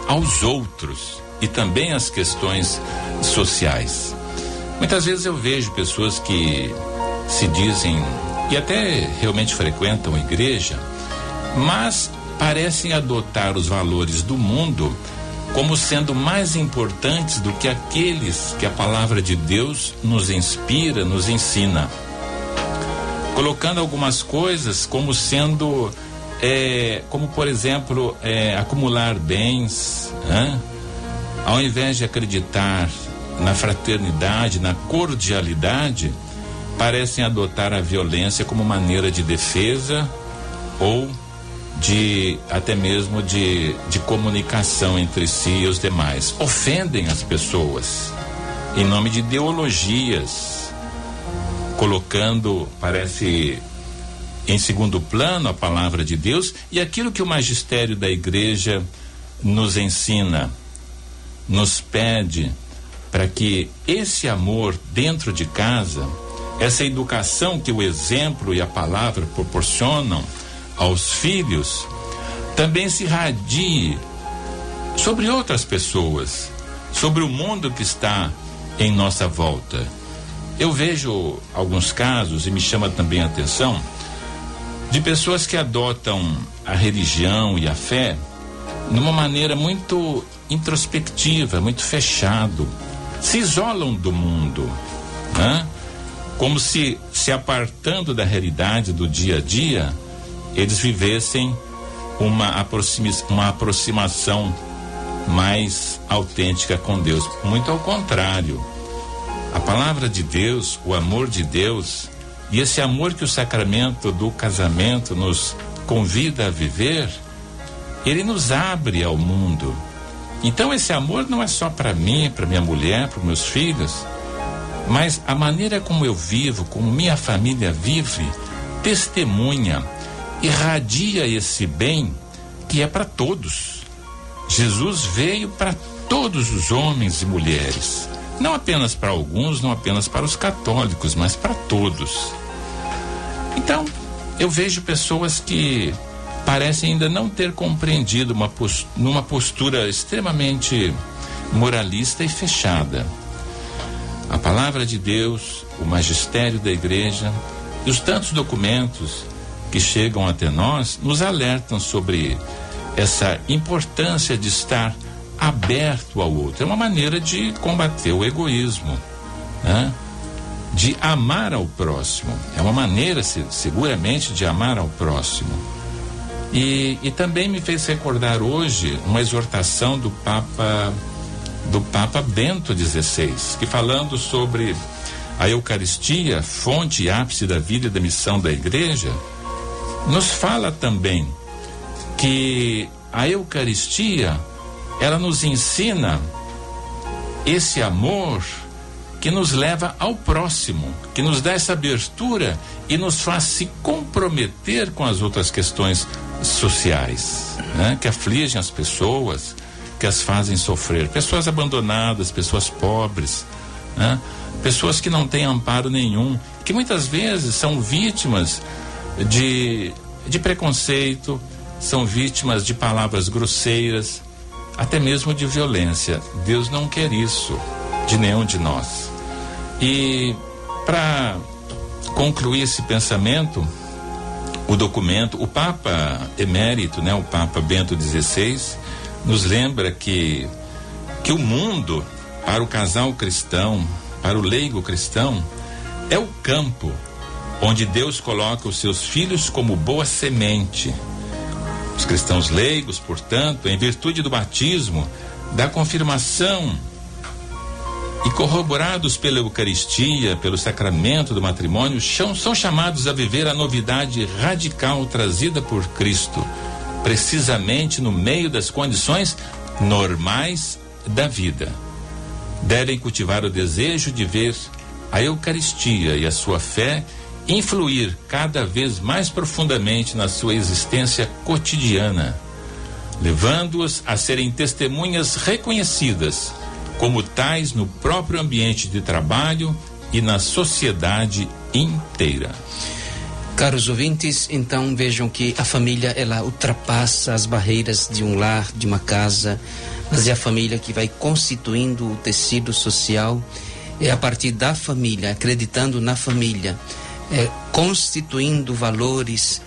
aos outros e também às questões sociais. Muitas vezes eu vejo pessoas que se dizem e até realmente frequentam a igreja, mas parecem adotar os valores do mundo como sendo mais importantes do que aqueles que a palavra de Deus nos inspira, nos ensina, colocando algumas coisas como sendo como por exemplo acumular bens, né? Ao invés de acreditar na fraternidade, na cordialidade, parecem adotar a violência como maneira de defesa ou até mesmo de comunicação entre si e os demais. Ofendem as pessoas em nome de ideologias, colocando, parece, em segundo plano a palavra de Deus e aquilo que o magistério da igreja nos ensina, nos pede para que esse amor dentro de casa, essa educação que o exemplo e a palavra proporcionam aos filhos, também se radie sobre outras pessoas, sobre o mundo que está em nossa volta. Eu vejo alguns casos e me chama também a atenção de pessoas que adotam a religião e a fé numa maneira muito introspectiva, muito fechado, se isolam do mundo, né? Como se apartando da realidade do dia a dia, eles vivessem uma aproximação mais autêntica com Deus. Muito ao contrário, a palavra de Deus, o amor de Deus e esse amor que o sacramento do casamento nos convida a viver, ele nos abre ao mundo. Então esse amor não é só para mim, para minha mulher, para meus filhos, mas a maneira como eu vivo, como minha família vive, testemunha, irradia esse bem que é para todos. Jesus veio para todos os homens e mulheres, não apenas para alguns, não apenas para os católicos, mas para todos. Então, eu vejo pessoas que parecem ainda não ter compreendido numa postura extremamente moralista e fechada. A palavra de Deus, o magistério da igreja e os tantos documentos que chegam até nós nos alertam sobre essa importância de estar aberto ao outro. É uma maneira de combater o egoísmo, né? De amar ao próximo. É uma maneira, seguramente, de amar ao próximo. E também me fez recordar hoje uma exortação do Papa Bento XVI, que falando sobre a Eucaristia, fonte e ápice da vida e da missão da igreja, nos fala também que a Eucaristia, ela nos ensina esse amor que nos leva ao próximo, que nos dá essa abertura e nos faz se comprometer com as outras questões sociais, né? Que afligem as pessoas, que as fazem sofrer. Pessoas abandonadas, pessoas pobres, né? Pessoas que não têm amparo nenhum, que muitas vezes são vítimas de preconceito, são vítimas de palavras grosseiras, até mesmo de violência. Deus não quer isso de nenhum de nós. E para concluir esse pensamento, o documento, o Papa Emérito, né, o Papa Bento XVI, nos lembra que o mundo, para o casal cristão, para o leigo cristão, é o campo onde Deus coloca os seus filhos como boa semente, Os cristãos leigos, portanto, em virtude do batismo, da confirmação e corroborados pela Eucaristia, pelo sacramento do matrimônio, são chamados a viver a novidade radical trazida por Cristo, precisamente no meio das condições normais da vida. Devem cultivar o desejo de ver a Eucaristia e a sua fé influir cada vez mais profundamente na sua existência cotidiana, levando-os a serem testemunhas reconhecidas como tais no próprio ambiente de trabalho e na sociedade inteira. Caros ouvintes, então vejam que a família, ela ultrapassa as barreiras de um lar, de uma casa, mas é a família que vai constituindo o tecido social. É a partir da família, acreditando na família, constituindo valores,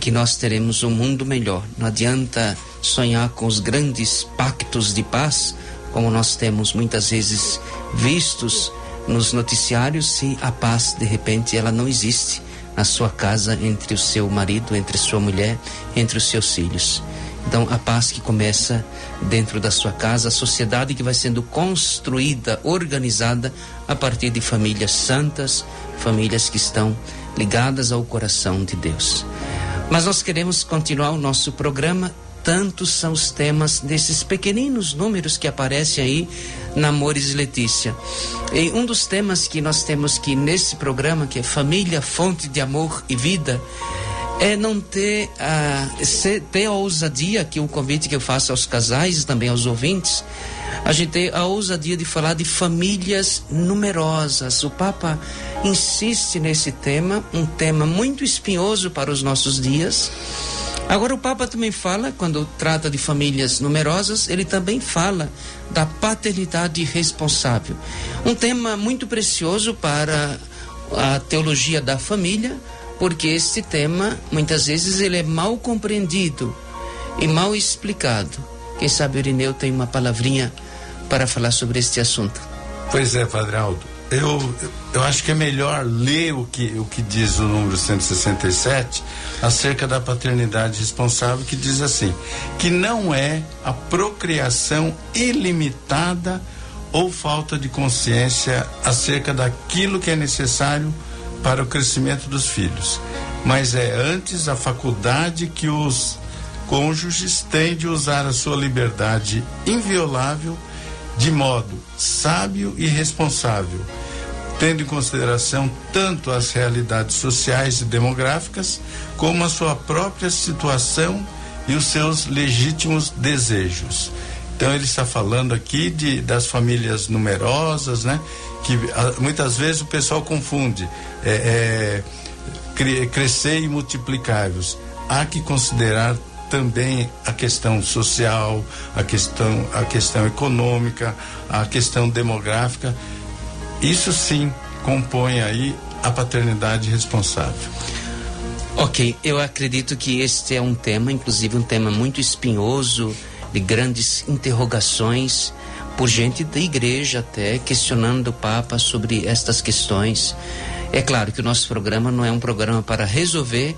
que nós teremos um mundo melhor. Não adianta sonhar com os grandes pactos de paz, como nós temos muitas vezes vistos nos noticiários, se a paz, de repente, ela não existe na sua casa, entre o seu marido, entre sua mulher, entre os seus filhos. Então, a paz que começa dentro da sua casa, a sociedade que vai sendo construída, organizada a partir de famílias santas, famílias que estão ligadas ao coração de Deus. Mas nós queremos continuar o nosso programa. Tantos são os temas desses pequeninos números que aparecem aí na Amores Letícia. E um dos temas que nós temos que nesse programa, que é Família, Fonte de Amor e Vida, é não ter a ousadia, que é o convite que eu faço aos casais e também aos ouvintes, a gente ter a ousadia de falar de famílias numerosas. O Papa insiste nesse tema, um tema muito espinhoso para os nossos dias. Agora o Papa também fala, quando trata de famílias numerosas, ele também fala da paternidade responsável. Um tema muito precioso para a teologia da família, porque este tema, muitas vezes, ele é mal compreendido e mal explicado. Quem sabe o Irineu tem uma palavrinha para falar sobre este assunto. Pois é, Padre Aldo. Eu acho que é melhor ler o que diz o número 167 acerca da paternidade responsável, que diz assim: que não é a procriação ilimitada ou falta de consciência acerca daquilo que é necessário para o crescimento dos filhos, mas é antes a faculdade que os cônjuges têm de usar a sua liberdade inviolável de modo sábio e responsável, tendo em consideração tanto as realidades sociais e demográficas como a sua própria situação e os seus legítimos desejos. Então ele está falando aqui das famílias numerosas, né? Que muitas vezes o pessoal confunde crescer e multiplicar-vos. Há que considerar também a questão social, a questão econômica, a questão demográfica. Isso sim compõe aí a paternidade responsável. Ok, eu acredito que este é um tema, inclusive um tema muito espinhoso, de grandes interrogações, por gente da igreja até, questionando o Papa sobre estas questões. É claro que o nosso programa não é um programa para resolver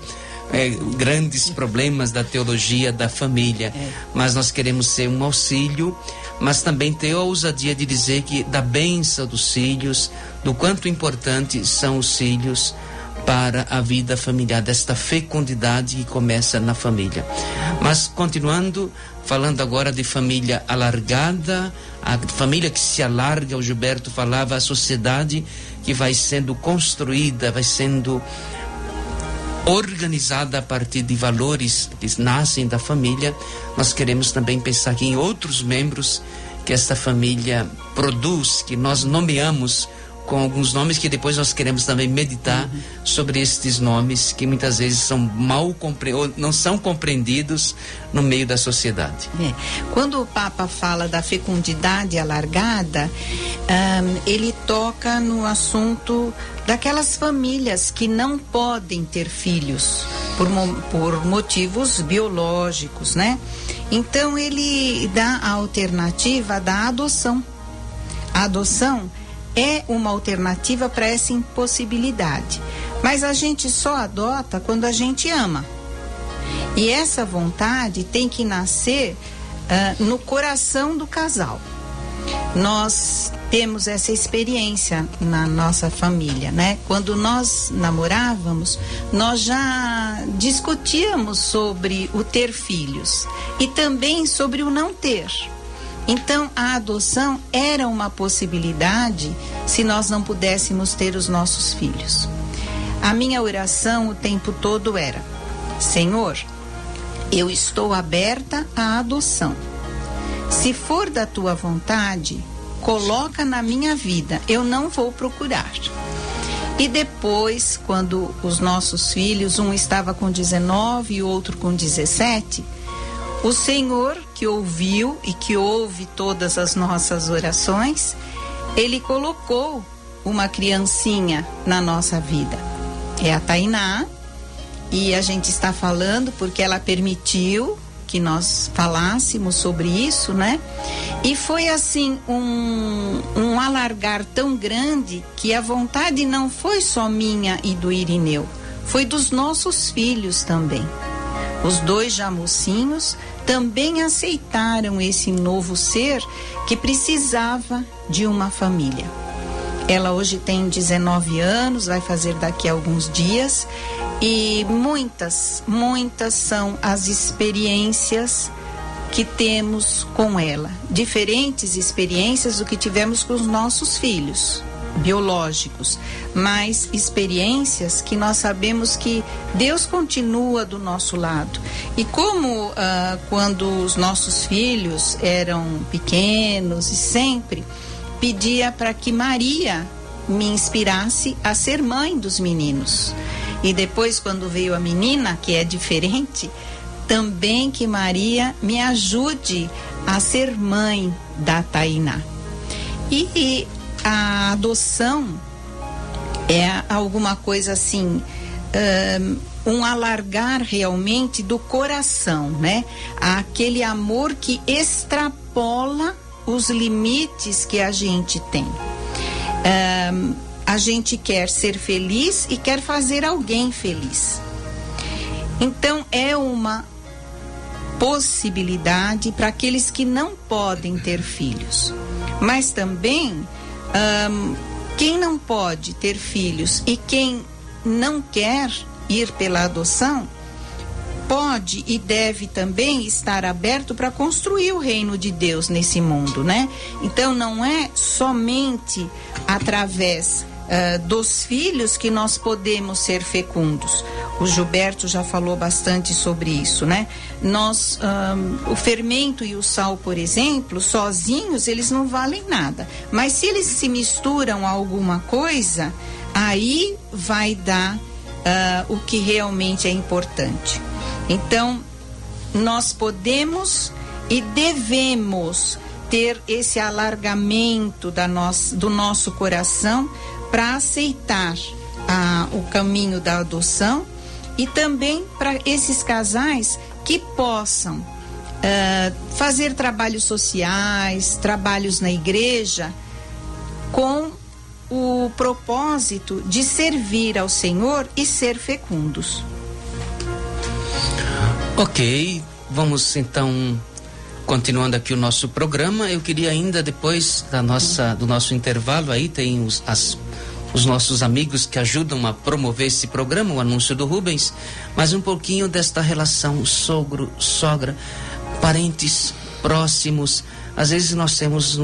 grandes problemas da teologia da família, mas nós queremos ser um auxílio, mas também ter a ousadia de dizer que da bênção dos filhos, do quanto importantes são os filhos para a vida familiar, desta fecundidade que começa na família. Mas continuando, falando agora de família alargada, a família que se alarga, o Gilberto falava, a sociedade que vai sendo construída, vai sendo organizada a partir de valores que nascem da família. Nós queremos também pensar aqui em outros membros que esta família produz, que nós nomeamos com alguns nomes que depois nós queremos também meditar sobre estes nomes que muitas vezes são não são compreendidos no meio da sociedade. Quando o Papa fala da fecundidade alargada, ele toca no assunto daquelas famílias que não podem ter filhos por motivos biológicos, né? Então ele dá a alternativa da adoção. A adoção é uma alternativa para essa impossibilidade. Mas a gente só adota quando a gente ama. E essa vontade tem que nascer no coração do casal. Nós temos essa experiência na nossa família, né? Quando nós namorávamos, nós já discutíamos sobre o ter filhos e também sobre o não ter. Então, a adoção era uma possibilidade se nós não pudéssemos ter os nossos filhos. A minha oração o tempo todo era: Senhor, eu estou aberta à adoção. Se for da tua vontade, coloca na minha vida, eu não vou procurar. E depois, quando os nossos filhos, um estava com 19 e o outro com 17, o Senhor, que ouviu e que ouve todas as nossas orações, Ele colocou uma criancinha na nossa vida. É a Tainá, e a gente está falando porque ela permitiu que nós falássemos sobre isso, né? E foi assim um alargar tão grande que a vontade não foi só minha e do Irineu, foi dos nossos filhos também. Os dois já mocinhos também aceitaram esse novo ser que precisava de uma família. Ela hoje tem 19 anos, vai fazer daqui a alguns dias, e muitas são as experiências que temos com ela. Diferentes experiências do que tivemos com os nossos filhos biológicos, mas experiências que nós sabemos que Deus continua do nosso lado. E como quando os nossos filhos eram pequenos, e sempre pedia para que Maria me inspirasse a ser mãe dos meninos. E depois, quando veio a menina, que é diferente, também que Maria me ajude a ser mãe da Tainá. E a adoção é alguma coisa assim, um alargar realmente do coração, né? Aquele amor que extrapola os limites que a gente tem. A gente quer ser feliz e quer fazer alguém feliz. Então, é uma possibilidade para aqueles que não podem ter filhos. Mas também, quem não pode ter filhos e quem não quer ir pela adoção, pode e deve também estar aberto para construir o reino de Deus nesse mundo, né? Então, não é somente através dos filhos que nós podemos ser fecundos. O Gilberto já falou bastante sobre isso, né? Nós, o fermento e o sal, por exemplo, sozinhos eles não valem nada, mas se eles se misturam a alguma coisa, aí vai dar o que realmente é importante. Então, nós podemos e devemos ter esse alargamento do nosso coração para aceitar o caminho da adoção, e também para esses casais que possam fazer trabalhos sociais, trabalhos na igreja, com o propósito de servir ao Senhor e ser fecundos. Ok, vamos então continuando aqui o nosso programa. Eu queria ainda, depois do nosso intervalo, aí tem os nossos amigos que ajudam a promover esse programa, o anúncio do Rubens, mas um pouquinho desta relação sogro, sogra, parentes próximos. Às vezes nós temos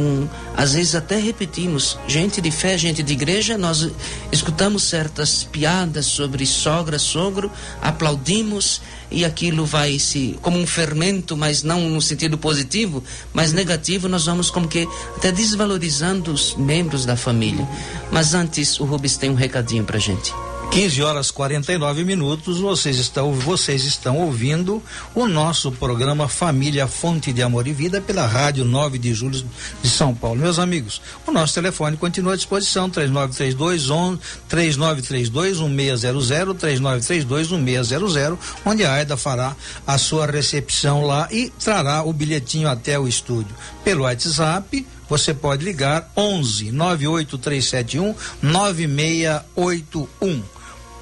às vezes até repetimos, gente de fé, gente de igreja, nós escutamos certas piadas sobre sogra, sogro, aplaudimos e aquilo vai como um fermento, mas não no sentido positivo, mas negativo, nós vamos como que até desvalorizando os membros da família. Mas antes, o Rubens tem um recadinho pra gente. 15h49, vocês estão ouvindo o nosso programa Família Fonte de Amor e Vida pela Rádio 9 de Julho de São Paulo. Meus amigos, o nosso telefone continua à disposição, 3932-1600, 3932-1600, onde a Aida fará a sua recepção lá e trará o bilhetinho até o estúdio. Pelo WhatsApp, você pode ligar 11 98371 9681.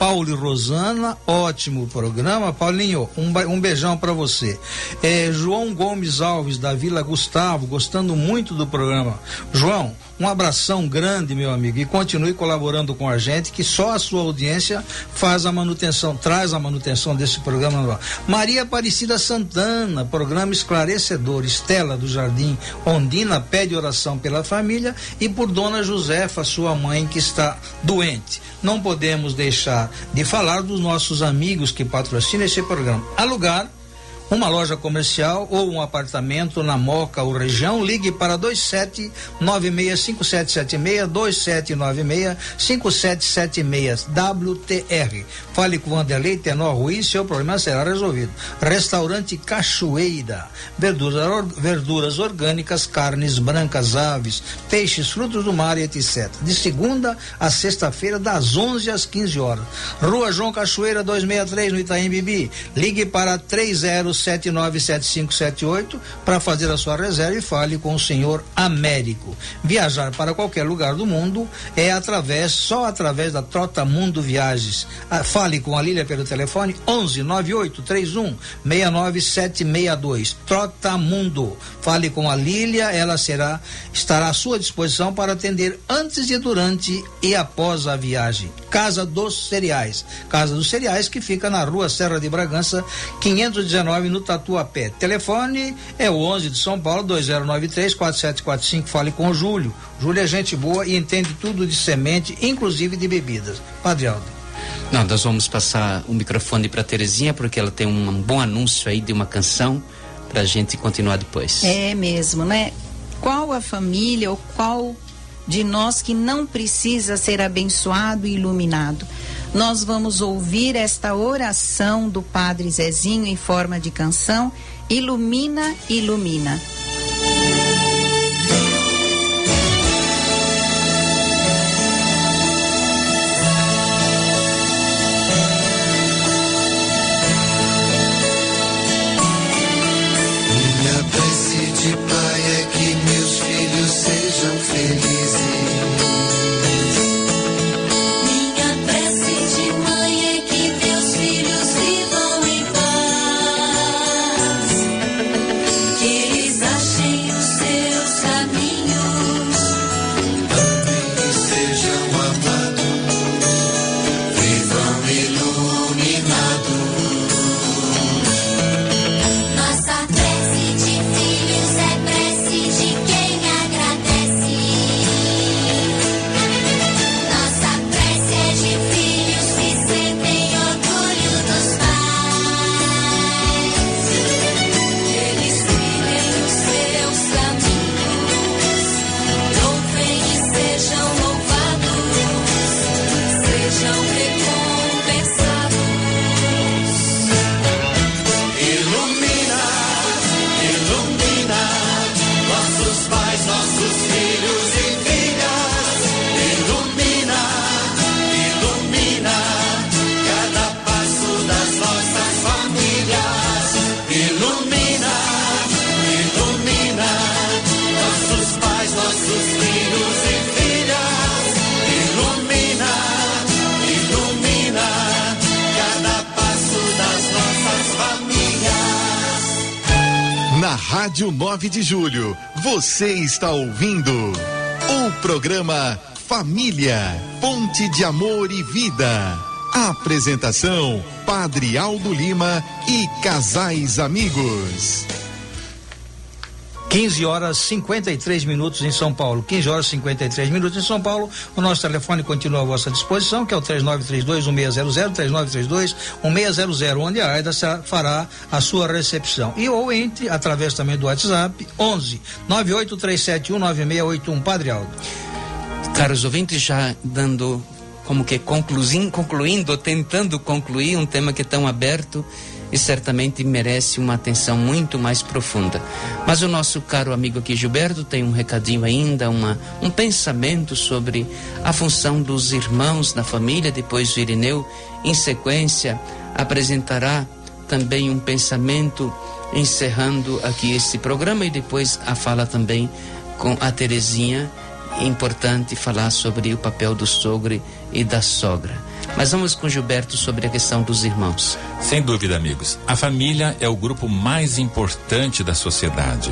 Paulo e Rosana, ótimo programa. Paulinho, um beijão para você. João Gomes Alves, da Vila Gustavo, gostando muito do programa. João, um abração grande, meu amigo, e continue colaborando com a gente, que só a sua audiência traz a manutenção desse programa. Maria Aparecida Santana, programa esclarecedor. Estela do Jardim Ondina pede oração pela família e por Dona Josefa, sua mãe, que está doente. Não podemos deixar de falar dos nossos amigos que patrocinam esse programa. Alugar uma loja comercial ou um apartamento na Moca ou região, ligue para 2796-5776, 2796-5776, WTR. Fale com Vanderlei Tenor Ruiz, seu problema será resolvido. Restaurante Cachoeira, verduras orgânicas, carnes brancas, aves, peixes, frutos do mar e etc. De segunda a sexta-feira, das 11 às 15 horas. Rua João Cachoeira 263, no Itaim Bibi. Ligue para 30797578 para fazer a sua reserva e fale com o senhor Américo. Viajar para qualquer lugar do mundo é só através da Trotamundo Viagens. Fale com a Lília pelo telefone 119831-69762. Trotamundo. Fale com a Lília, ela estará à sua disposição para atender antes e durante e após a viagem. Casa dos Cereais que fica na Rua Serra de Bragança 519, no Tatuapé. Telefone é o 11 de São Paulo, 2093-4745. Fale com o Júlio. Júlio é gente boa e entende tudo de semente, inclusive de bebidas. Padre Aldo. Não, nós vamos passar o microfone para Terezinha, porque ela tem um bom anúncio aí de uma canção pra gente continuar depois. É mesmo, né? Qual a família ou qual de nós que não precisa ser abençoado e iluminado? Nós vamos ouvir esta oração do Padre Zezinho em forma de canção, Ilumina, Ilumina. Minha prece de pai é que meus filhos sejam felizes. Rádio 9 de Julho, você está ouvindo o programa Família, Fonte de Amor e Vida. Apresentação, Padre Aldo Lima e casais amigos. 15 horas 53 minutos em São Paulo. 15 horas 53 minutos em São Paulo. O nosso telefone continua à vossa disposição, que é o 3932-1600, 3932-1600, onde a Aida fará a sua recepção. E ou entre, através também do WhatsApp, 11-98371-9681. Padre Aldo. Caros ouvintes, já dando como que concluindo, tentando concluir um tema que é tão aberto e certamente merece uma atenção muito mais profunda. Mas o nosso caro amigo aqui, Gilberto, tem um recadinho ainda, um pensamento sobre a função dos irmãos na família. Depois o Irineu, em sequência, apresentará também um pensamento encerrando aqui esse programa, e depois a fala também com a Terezinha. É importante falar sobre o papel do sogro e da sogra. Mas vamos com Gilberto sobre a questão dos irmãos. Sem dúvida, amigos. A família é o grupo mais importante da sociedade.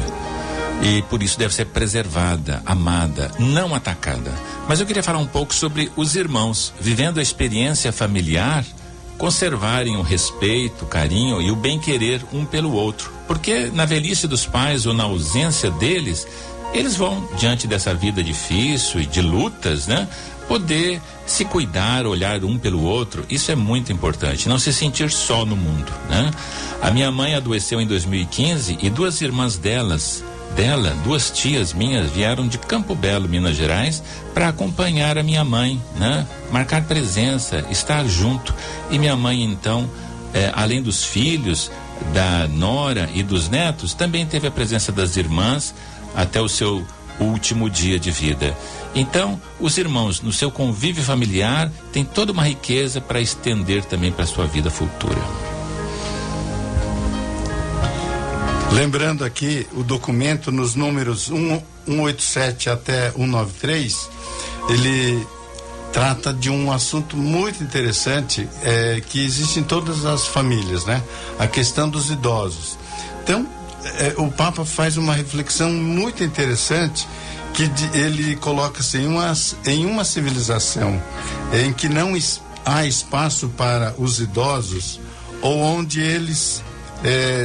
E por isso deve ser preservada, amada, não atacada. Mas eu queria falar um pouco sobre os irmãos, vivendo a experiência familiar, conservarem o respeito, o carinho e o bem-querer um pelo outro. Porque na velhice dos pais ou na ausência deles, eles vão, diante dessa vida difícil e de lutas, né? Poder se cuidar, olhar um pelo outro. Isso é muito importante, não se sentir só no mundo, né? A minha mãe adoeceu em 2015 e duas irmãs duas tias minhas vieram de Campo Belo, Minas Gerais, para acompanhar a minha mãe, né? Marcar presença, estar junto. E minha mãe, então, além dos filhos, da nora e dos netos, também teve a presença das irmãs até o seu último dia de vida. Então, os irmãos, no seu convívio familiar, têm toda uma riqueza para estender também para a sua vida futura. Lembrando aqui, o documento nos números 187 até 193, ele trata de um assunto muito interessante, que existe em todas as famílias, né? A questão dos idosos. Então, o Papa faz uma reflexão muito interessante, que ele coloca-se em uma civilização em que não há espaço para os idosos, ou onde eles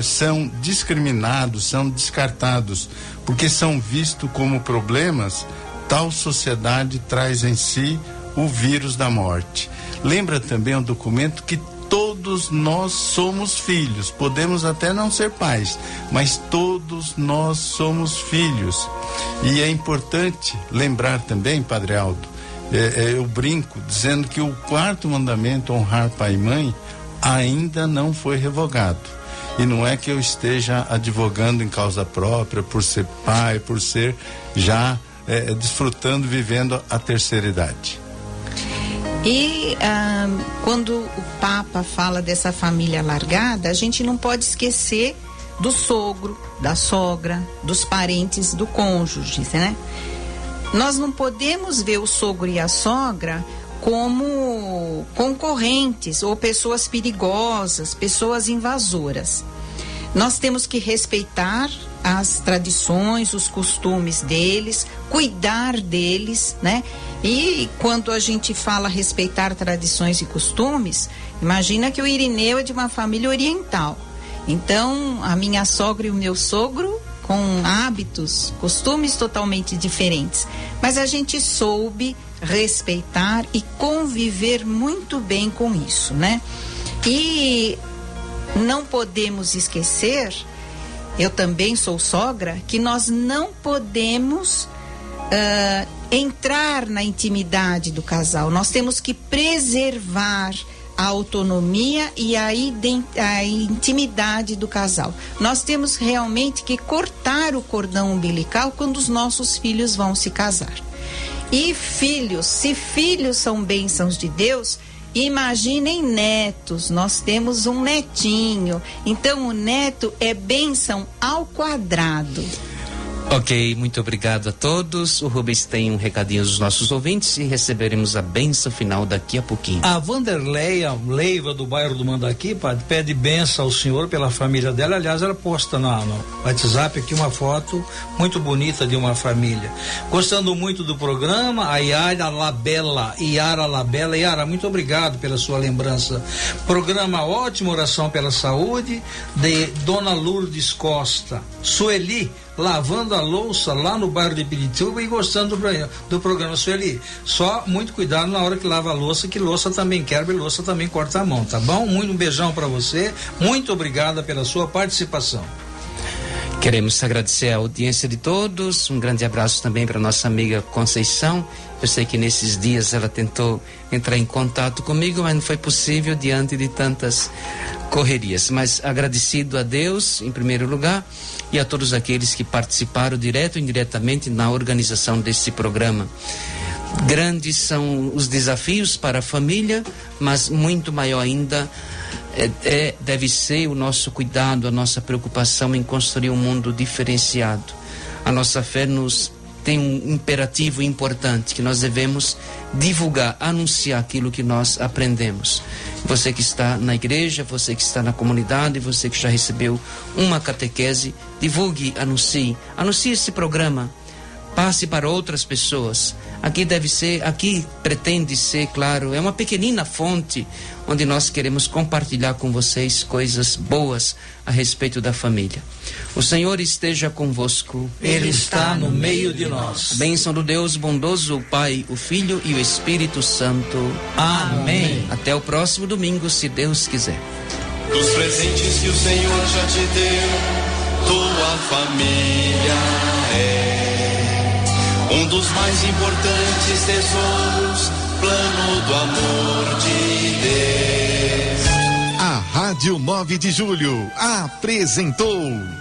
são discriminados, são descartados, porque são vistos como problemas, tal sociedade traz em si o vírus da morte. Lembra também um documento que todos nós somos filhos, podemos até não ser pais, mas todos nós somos filhos. E é importante lembrar também, Padre Aldo, eu brinco dizendo que o 4º mandamento, honrar pai e mãe, ainda não foi revogado. E não é que eu esteja advogando em causa própria, por ser pai, por ser já desfrutando, vivendo a terceira idade. E quando o Papa fala dessa família alargada, a gente não pode esquecer do sogro, da sogra, dos parentes do cônjuge, né? Nós não podemos ver o sogro e a sogra como concorrentes ou pessoas perigosas, pessoas invasoras. Nós temos que respeitar as tradições, os costumes deles, cuidar deles, né? E quando a gente fala respeitar tradições e costumes, imagina que o Irineu é de uma família oriental. Então, a minha sogra e o meu sogro com hábitos, costumes totalmente diferentes. Mas a gente soube respeitar e conviver muito bem com isso, né? E não podemos esquecer, eu também sou sogra, que nós não podemos entrar na intimidade do casal. Nós temos que preservar a autonomia e a intimidade do casal. Nós temos realmente que cortar o cordão umbilical quando os nossos filhos vão se casar. E filhos, se filhos são bênçãos de Deus, imaginem netos. Nós temos um netinho, então o neto é bênção ao quadrado. Ok, muito obrigado a todos. O Rubens tem um recadinho dos nossos ouvintes e receberemos a bênção final daqui a pouquinho. A Vanderleia Leiva, do bairro do Mandaqui, padre, pede bênção ao senhor pela família dela. Aliás, ela posta no WhatsApp aqui uma foto muito bonita de uma família. Gostando muito do programa, a Yara Labella. Yara, muito obrigado pela sua lembrança. Programa ótimo, oração pela saúde, de Dona Lourdes Costa. Sueli, lavando a louça lá no bairro de Pirituba e gostando do programa. Sueli, só muito cuidado na hora que lava a louça, que louça também quebra e louça também corta a mão, tá bom? Um beijão para você, muito obrigada pela sua participação. Queremos agradecer a audiência de todos, um grande abraço também para nossa amiga Conceição. Eu sei que nesses dias ela tentou entrar em contato comigo, mas não foi possível diante de tantas correrias. Mas agradecido a Deus, em primeiro lugar, e a todos aqueles que participaram direto e indiretamente na organização desse programa. Grandes são os desafios para a família, mas muito maior ainda deve ser o nosso cuidado, a nossa preocupação em construir um mundo diferenciado. A nossa fé nos tem um imperativo importante, que nós devemos divulgar, anunciar aquilo que nós aprendemos. Você que está na igreja, você que está na comunidade, você que já recebeu uma catequese, divulgue, anuncie esse programa, passe para outras pessoas. Aqui pretende ser, claro, é uma pequenina fonte onde nós queremos compartilhar com vocês coisas boas a respeito da família. O Senhor esteja convosco. Ele está no meio de nós. A bênção do Deus bondoso, o Pai, o Filho e o Espírito Santo. Amém. Até o próximo domingo, se Deus quiser. Dos presentes que o Senhor já te deu, tua família é um dos mais importantes tesouros, plano do amor de Deus. A Rádio 9 de Julho apresentou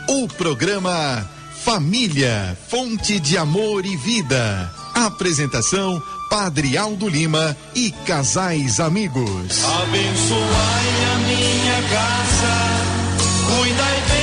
o programa Família, Fonte de Amor e Vida. Apresentação, Padre Aldo Lima e casais amigos. Abençoai a minha casa, cuidai bem